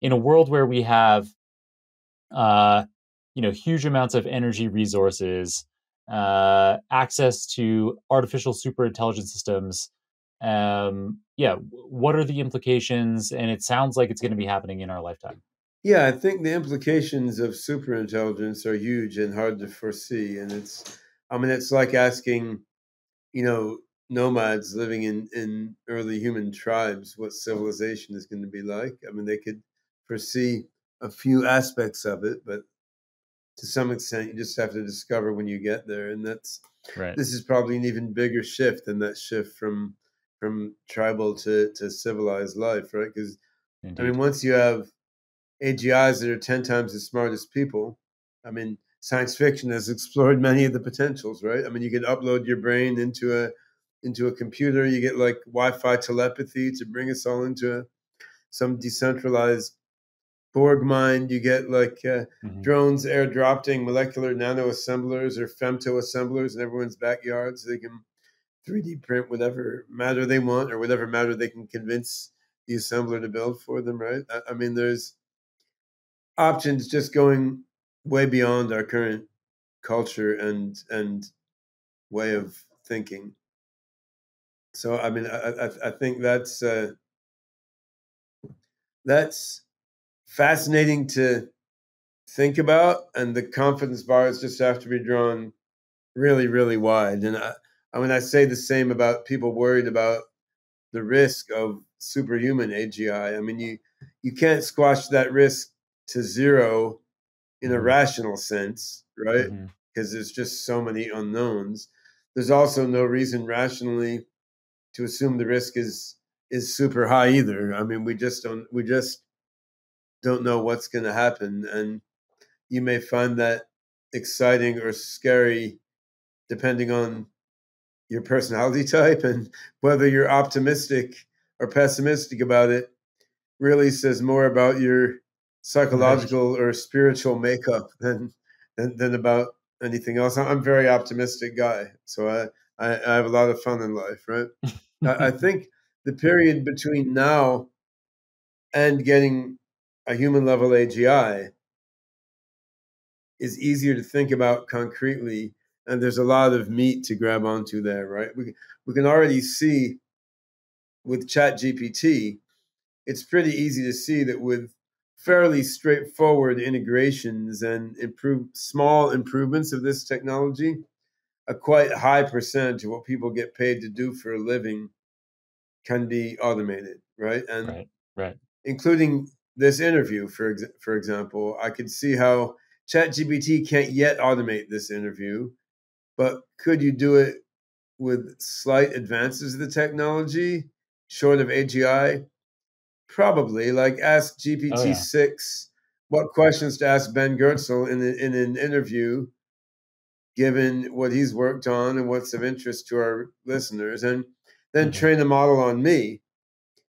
in a world where we have, uh, huge amounts of energy resources, access to artificial super intelligent systems, yeah, what are the implications? And it sounds like it's going to be happening in our lifetime. Yeah, I think the implications of superintelligence are huge and hard to foresee. And it's like asking, nomads living in early human tribes what civilization is going to be like. I mean, they could foresee a few aspects of it, but to some extent, you just have to discover when you get there. And this is probably an even bigger shift than that shift from tribal to civilized life, right? Because I mean, once you have AGIs that are 10 times as smart as people, I mean, science fiction has explored many of the potentials, right? I mean, you can upload your brain into a computer. You get like Wi-Fi telepathy to bring us all into some decentralized Borg mind. You get like drones airdropping molecular nanoassemblers or femtoassemblers in everyone's backyard, so they can 3D print whatever matter they want or whatever matter they can convince the assembler to build for them, right? I mean, there's options just going way beyond our current culture and way of thinking. So, I mean, I think that's fascinating to think about, and the confidence bars just have to be drawn really, really wide. And I mean, I say the same about people worried about the risk of superhuman AGI. I mean, you can't squash that risk to zero in a rational sense, right? Because there's just so many unknowns. There's also no reason rationally to assume the risk is super high either. I mean, we just don't know what's going to happen, and you may find that exciting or scary depending on your personality type, and whether you're optimistic or pessimistic about it really says more about your psychological or spiritual makeup than about anything else. I'm a very optimistic guy, so I have a lot of fun in life, right? I think the period between now and getting a human level AGI is easier to think about concretely, and there's a lot of meat to grab onto there, right? We can already see with ChatGPT, it's pretty easy to see that with fairly straightforward integrations and small improvements of this technology, a quite high percentage of what people get paid to do for a living can be automated, right? And including this interview, for example, I could see how ChatGPT can't yet automate this interview, but could you do it with slight advances of the technology, short of AGI? Probably. Like, ask GPT-6 what questions to ask Ben Goertzel in an interview, given what he's worked on and what's of interest to our listeners, and then train a model on me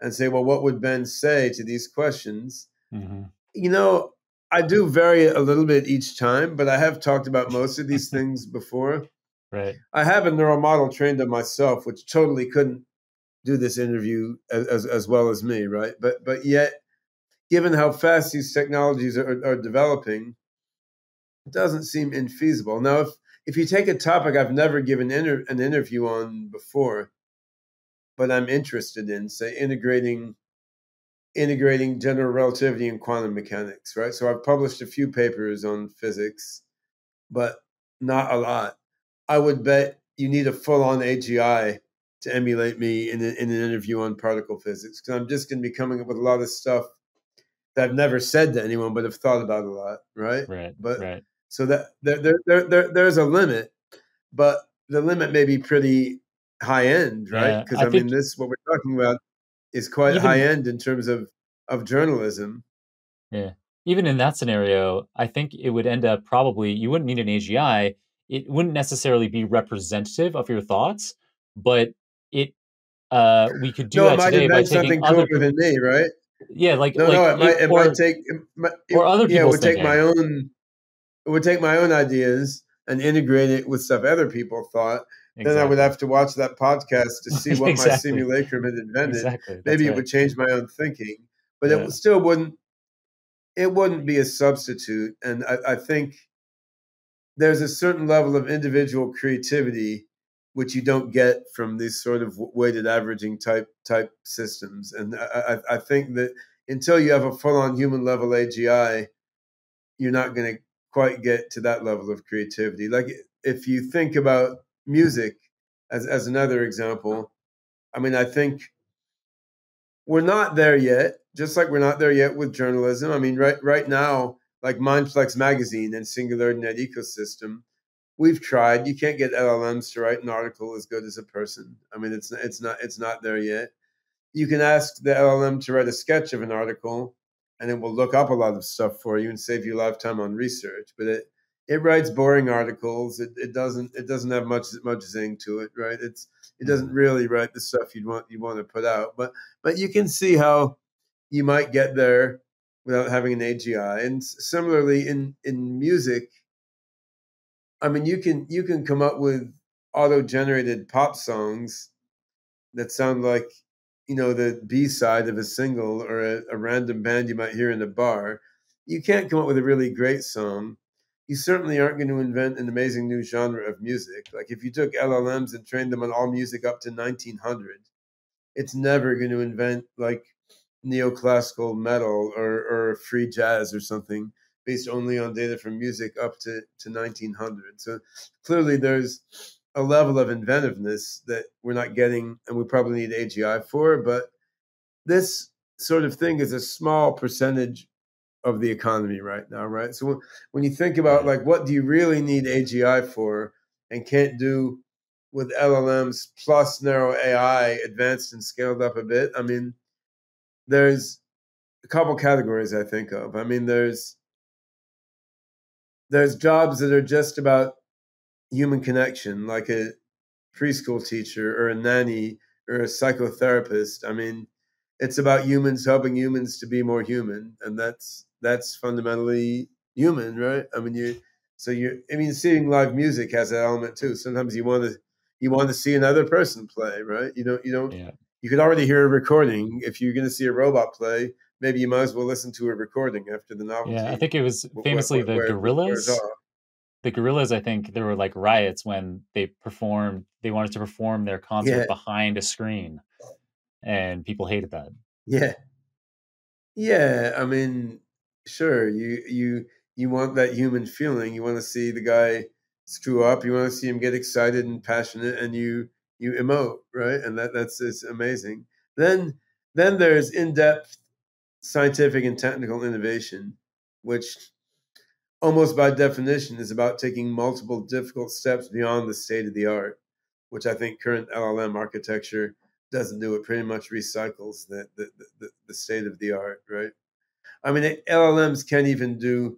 and say, well, what would Ben say to these questions? I do vary a little bit each time, but I have talked about most of these things before. Right. I have a neural model trained on myself, which totally couldn't do this interview as well as me, right? But yet, given how fast these technologies are developing, it doesn't seem infeasible. Now, if you take a topic I've never given an interview on before, but I'm interested in, say, integrating general relativity and quantum mechanics, right? So I've published a few papers on physics, but not a lot. I would bet you need a full-on AGI to emulate me in an interview on particle physics, because I'm just going to be coming up with a lot of stuff that I've never said to anyone, but have thought about a lot, right? But so that there's a limit, but the limit may be pretty high end, right? Because I mean, what we're talking about is quite high end in terms of journalism. Yeah. Even in that scenario, I think it would end up probably, you wouldn't need an AGI. It wouldn't necessarily be representative of your thoughts, but we could do that today by taking other cooler than me, right? Yeah, like it might take or other people's it would take my own ideas and integrate it with stuff other people thought. Then I would have to watch that podcast to see what my simulacrum had invented. Maybe it would change my own thinking, but it still wouldn't it wouldn't be a substitute. And I think there's a certain level of individual creativity which you don't get from these sort of weighted averaging type systems. And I think that until you have a full-on human level AGI, you're not going to quite get to that level of creativity. Like if you think about music as another example, I mean, I think we're not there yet, just like we're not there yet with journalism. I mean, right now, like Mindflex Magazine and SingularityNET Ecosystem, we've tried. You can't get LLMs to write an article as good as a person. I mean, it's not there yet. You can ask the LLM to write a sketch of an article, and it will look up a lot of stuff for you and save you a lot of time on research. But it writes boring articles. It doesn't have much zing to it, right? It doesn't really write the stuff you want to put out. But you can see how you might get there without having an AGI. And similarly in music, I mean, you can come up with auto-generated pop songs that sound like, the B side of a single or a random band you might hear in a bar. You can't come up with a really great song. You certainly aren't going to invent an amazing new genre of music. Like if you took LLMs and trained them on all music up to 1900, it's never going to invent like neoclassical metal or free jazz or something based only on data from music up to 1900. So clearly there's a level of inventiveness that we're not getting and we probably need AGI for, but this sort of thing is a small percentage of the economy right now, right? So when you think about like what do you really need AGI for and can't do with LLMs plus narrow AI advanced and scaled up a bit, I mean, there's a couple categories I think of. I mean, there's jobs that are just about human connection, like a preschool teacher or a nanny or a psychotherapist. I mean, it's about humans helping humans to be more human, and that's fundamentally human, right? I mean, seeing live music has that element too. Sometimes you want to see another person play, right? You don't. Yeah. You could already hear a recording. If you're going to see a robot play, maybe you might as well listen to a recording after the Yeah, I novelty think it was famously the wears gorillas. off. The gorillas, I think there were like riots when they wanted to perform their concert Yeah, behind a screen, and people hated that. yeah. Yeah, I mean, sure, you want that human feeling. You want to see the guy screw up. You want to see him get excited and passionate, and you emote, right? And that's it's amazing. Then then there's in-depth scientific and technical innovation, which almost by definition is about taking multiple difficult steps beyond the state of the art, which I think current LLM architecture doesn't do. It pretty much recycles the state of the art, right? I mean, LLMs can't even do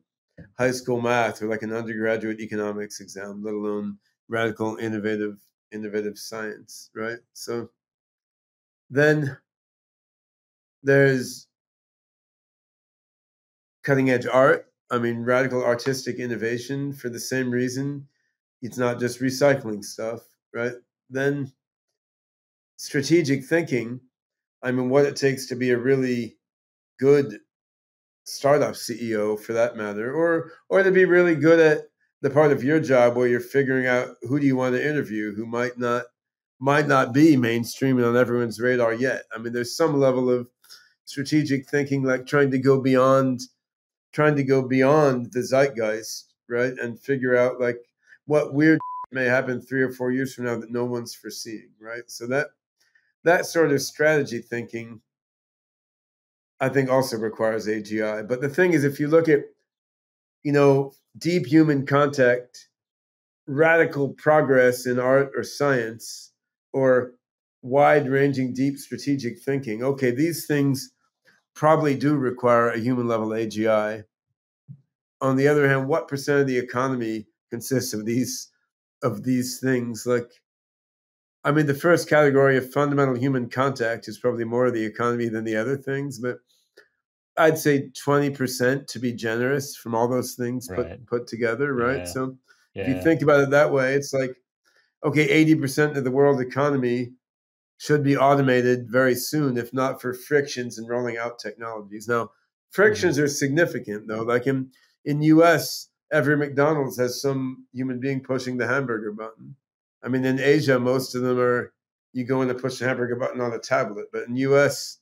high school math or like an undergraduate economics exam, let alone radical, innovative science, right? So then there's cutting edge art. I mean, radical artistic innovation for the same reason. It's not just recycling stuff, right? Then strategic thinking. I mean, what it takes to be a really good startup CEO for that matter, or to be really good at the part of your job where you're figuring out who do you want to interview who might not be mainstream and on everyone's radar yet. I mean, there's some level of strategic thinking, like trying to go beyond the zeitgeist, right, and figure out like what weird may happen 3 or 4 years from now that no one's foreseeing, right? So that sort of strategy thinking I think also requires AGI. But the thing is, if you look at, deep human contact, radical progress in art or science, or wide ranging, deep strategic thinking, okay, these things probably do require a human level AGI. On the other hand, what percent of the economy consists of these things? Like, I mean, the first category of fundamental human contact is probably more of the economy than the other things, but I'd say 20% to be generous from all those things Right. put together, right? Yeah. So if you Yeah. think about it that way, it's like, okay, 80% of the world economy should be automated very soon, if not for frictions in rolling out technologies. Now, Frictions are significant though. Like in US, every McDonald's has some human being pushing the hamburger button. I mean, in Asia, most of them are you go in to push the hamburger button on a tablet. But in US,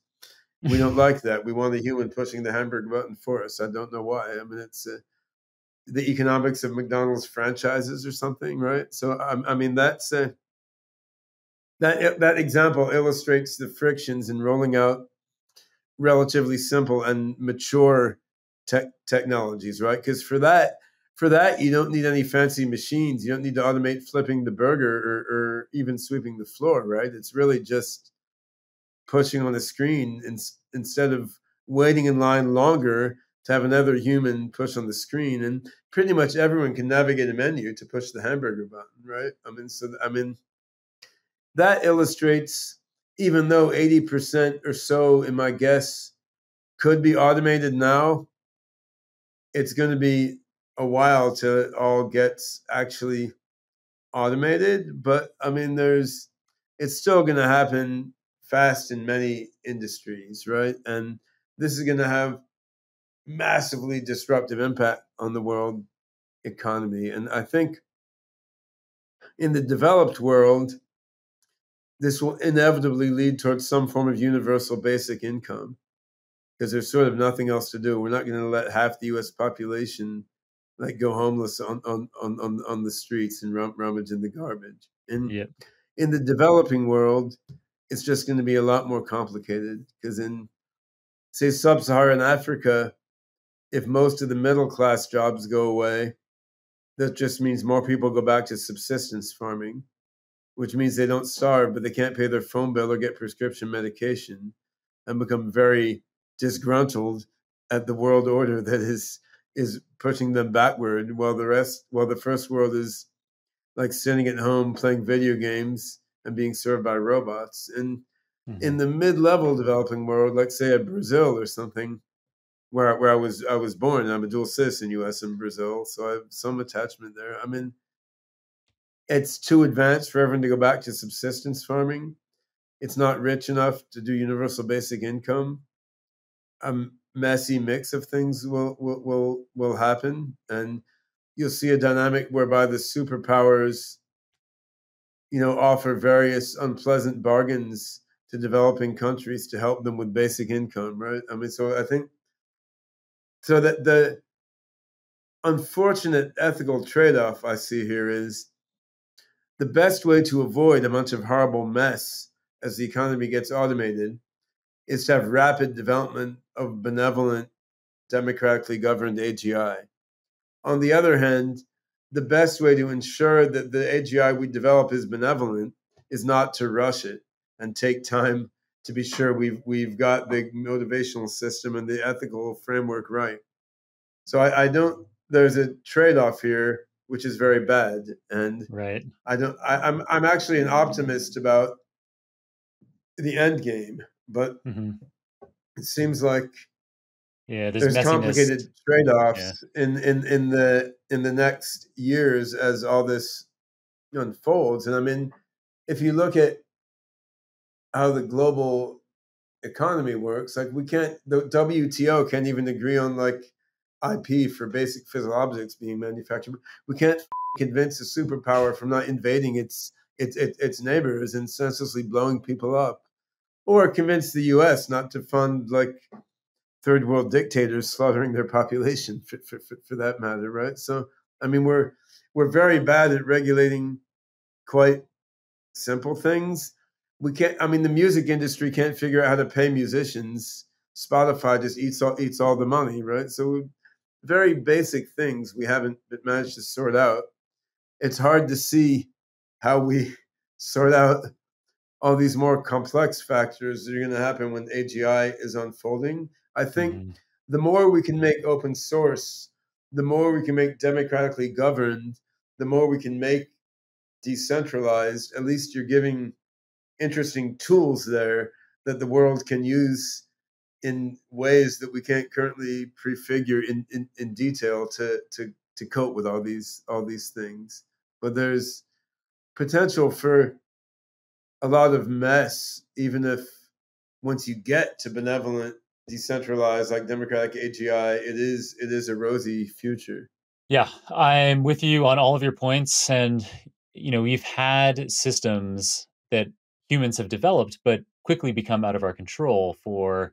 we don't like that. We want a human pushing the hamburger button for us. I don't know why. I mean, it's the economics of McDonald's franchises or something, right? So I mean, that's that example illustrates the frictions in rolling out relatively simple and mature technologies, right? Because for that you don't need any fancy machines. You don't need to automate flipping the burger or even sweeping the floor, right? It's really just pushing on a screen instead of waiting in line longer to have another human push on the screen. And pretty much everyone can navigate a menu to push the hamburger button, right? I mean that illustrates, even though 80% or so, in my guess, could be automated now, it's going to be a while till it all gets actually automated. But I mean, it's still going to happen fast in many industries, right? And this is going to have massively disruptive impact on the world economy. And I think in the developed world, this will inevitably lead towards some form of universal basic income because there's sort of nothing else to do. We're not going to let half the U.S. population like go homeless on the streets and rummage in the garbage. And Yep. in the developing world, it's just going to be a lot more complicated because in, say, sub-Saharan Africa, if most of the middle class jobs go away, that just means more people go back to subsistence farming, which means they don't starve, but they can't pay their phone bill or get prescription medication and become very disgruntled at the world order that is pushing them backward while the first world is like sitting at home playing video games and being served by robots. And in the mid-level developing world, like say Brazil or something, where I was born, I'm a dual citizen, US and Brazil, so I have some attachment there. I mean, it's too advanced for everyone to go back to subsistence farming. It's not rich enough to do universal basic income. A messy mix of things will happen, and you'll see a dynamic whereby the superpowers, offer various unpleasant bargains to developing countries to help them with basic income, right? I mean, so I think so that the unfortunate ethical trade-off I see here is the best way to avoid a bunch of horrible mess as the economy gets automated is to have rapid development of benevolent, democratically governed AGI. On the other hand, the best way to ensure that the AGI we develop is benevolent is not to rush it and take time to be sure we've got the motivational system and the ethical framework right. So I don't. There's a trade-off here, which is very bad, and Right. I'm actually an optimist about the end game, but it seems like There's there's messiness. complicated Yeah. trade-offs in the next years as all this unfolds. And I mean, if you look at how the global economy works, like the WTO can't even agree on like IP for basic physical objects being manufactured. We can't convince a superpower from not invading its neighbors and senselessly blowing people up, or convince the U.S. not to fund like third world dictators slaughtering their population for that matter, right? So I mean, we're very bad at regulating quite simple things. We can't. I mean, the music industry can't figure out how to pay musicians. Spotify just eats all the money, right? So very basic things we haven't managed to sort out. It's hard to see how we sort out all these more complex factors that are going to happen when AGI is unfolding. I think the more we can make open source, the more we can make democratically governed, the more we can make decentralized, at least you're giving interesting tools there that the world can use in ways that we can't currently prefigure in detail to cope with all these things. But there's potential for a lot of mess, even if once you get to benevolent decentralized, like democratic AGI, it is a rosy future. Yeah, I'm with you on all of your points. And, we've had systems that humans have developed, but quickly become out of our control for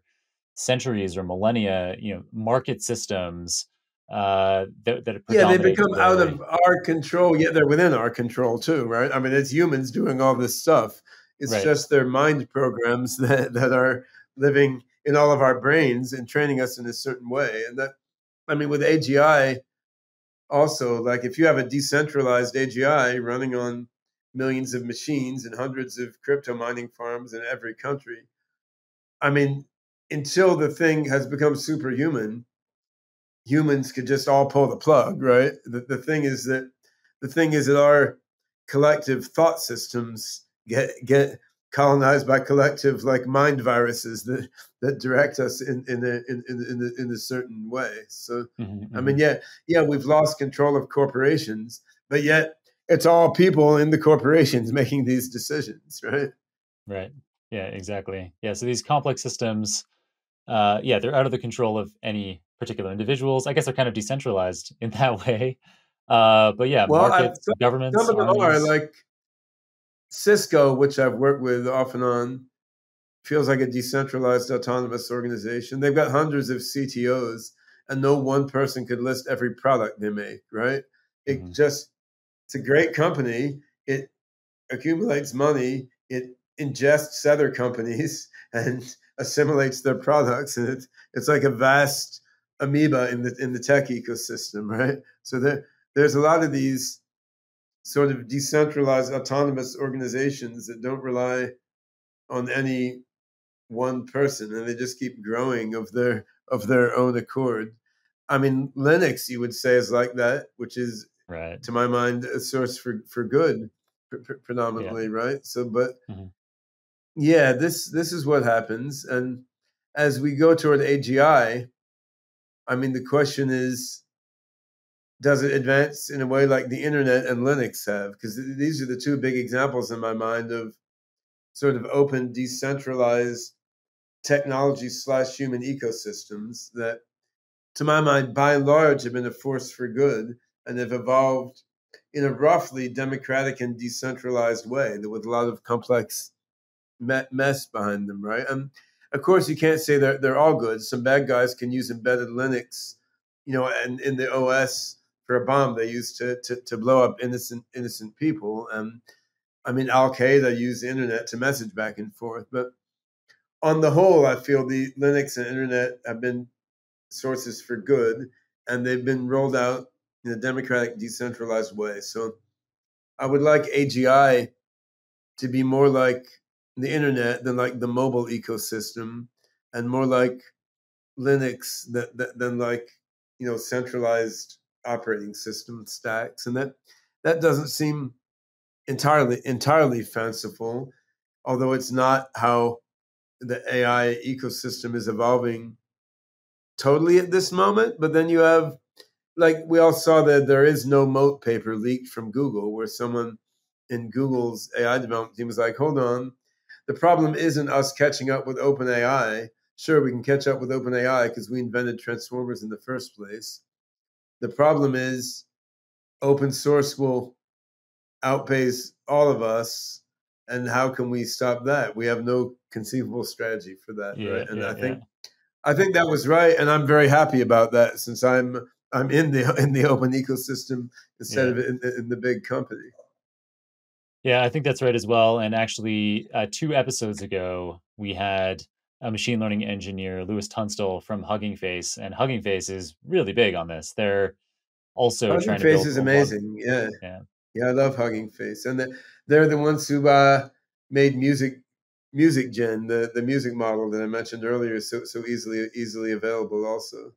centuries or millennia, market systems that Yeah, they predominate become out today. of our control, yet they're within our control too, right? I mean, it's humans doing all this stuff. It's Right. just their mind programs that are living in all of our brains and training us in a certain way. And that, I mean, with AGI, also, like if you have a decentralized AGI running on millions of machines and hundreds of crypto mining farms in every country, I mean, until the thing has become superhuman, humans could just all pull the plug, right? The thing is that our collective thought systems get colonized by collective like mind viruses that direct us in a certain way. So, Hmm. I Hmm. mean, yeah, we've lost control of corporations, but yet it's all people in the corporations making these decisions, right? Right. Yeah, exactly. Yeah. So these complex systems, yeah, they're out of the control of any particular individuals. I guess they're kind of decentralized in that way. But yeah, Well, markets, some governments, of them are armies. like Cisco, which I've worked with off and on, feels like a decentralized autonomous organization. They've got hundreds of CTOs, and no one person could list every product they make, right? It Hmm. just, it's a great company. It accumulates money. It ingests other companies and assimilates their products. And it's like a vast amoeba in the tech ecosystem, right? So there's a lot of these sort of decentralized autonomous organizations that don't rely on any one person, and they just keep growing of their own accord. I mean, Linux, you would say, is like that, which is, Right. to my mind, a source for good, Yeah. predominantly, right? So, but Hmm. yeah, this is what happens, and as we go toward I mean, the question is, does it advance in a way like the internet and Linux have? Because these are the two big examples in my mind of sort of open, decentralized technology/human ecosystems that, to my mind, by and large, have been a force for good and have evolved in a roughly democratic and decentralized way, that with a lot of complex mess behind them, right? And of course, you can't say they're all good. Some bad guys can use embedded Linux, and in the OS for a bomb they use to blow up innocent people. And I mean, Al Qaeda used the internet to message back and forth, but on the whole, I feel the Linux and internet have been sources for good, and they've been rolled out in a democratic, decentralized way. So I would like AGI to be more like the internet than like the mobile ecosystem, and more like Linux than like centralized operating system stacks. And that doesn't seem entirely fanciful, although it's not how the AI ecosystem is evolving totally at this moment. But then you have, like, we all saw that there is no moat paper leaked from Google, where someone in Google's AI development team was like, hold on, the problem isn't us catching up with OpenAI. Sure, we can catch up with OpenAI because we invented transformers in the first place. The problem is open source will outpace all of us. And how can we stop that? We have no conceivable strategy for that, right? Yeah. And Yeah. Yeah. I think that was right, and I'm very happy about that, since I'm in the open ecosystem instead Yeah. of in the big company. Yeah, I think that's right as well. And actually, 2 episodes ago, we had a machine learning engineer, Louis Tunstall from Hugging Face, and Hugging Face is really big on this. They're also Hugging trying to Face build is a lot. amazing. Yeah, Yeah, yeah, I love Hugging Face, and they're the ones who made music gen, the music model that I mentioned earlier, so easily available. Also,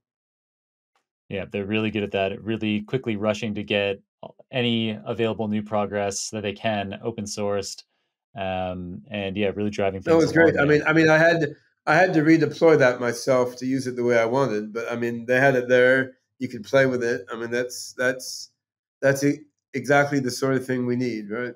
yeah, they're really good at that. Really quickly rushing to get any available new progress that they can open sourced, and yeah, really driving no, things it's great. along I mean, there. I had to redeploy that myself to use it the way I wanted, but I mean, they had it there. You could play with it. I mean, that's exactly the sort of thing we need, right?